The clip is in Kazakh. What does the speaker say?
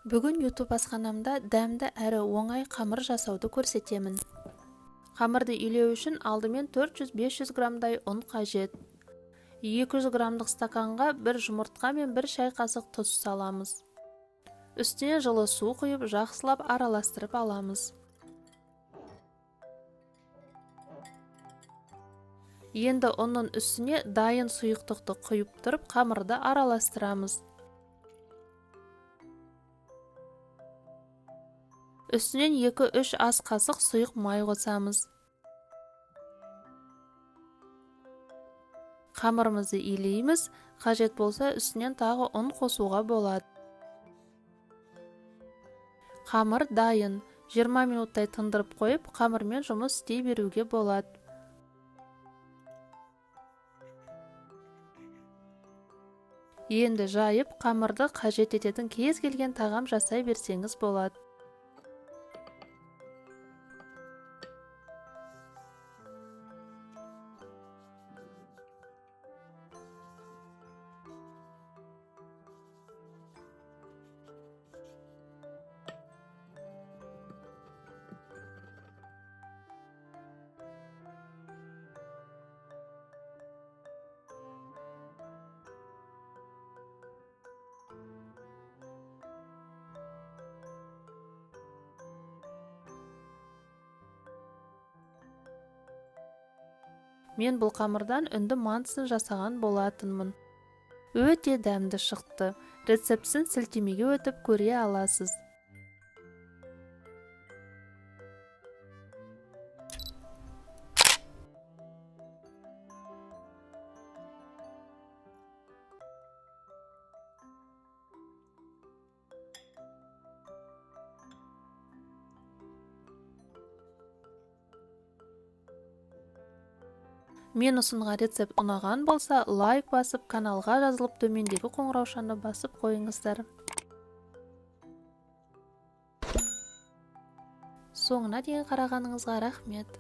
Бүгін YouTube асханамда дәмді әрі оңай қамыр жасауды көрсетемін. Қамырды үйлеу үшін алдымен 400-500 грамдай ұн қажет. 200 грамдық стаканға 1 жұмыртқа мен 1 шай қасық тұз саламыз. Үстіне жылы су құйып, жақсылап араластырып аламыз. Енді ұнның үстіне дайын сұйықтықты құйып тұрып, қамырды араластырамыз. Үстінен 2-3 ас қасық сұйық май қосамыз. Қамырымызды илейміз, қажет болса үстінен тағы ұн қосуға болады. Қамыр дайын. 20 минуттай тындырып қойып, қамырмен жұмыс істей беруге болады. Енді жайып, қамырды қажет ететін кез келген тағам жасай берсеңіз болады. Мен бұл қамырдан үнді мантысын жасаған болатынмын. Өте дәмді шықты. Рецептісін сілтемеге өтіп көре аласыз. Мен ұсынған рецепт ұнаған болса, лайк басып, каналға жазылып, төмендегі қоңыраушаны басып қойыңыздар. Соңына дейін қарағаныңызға рахмет.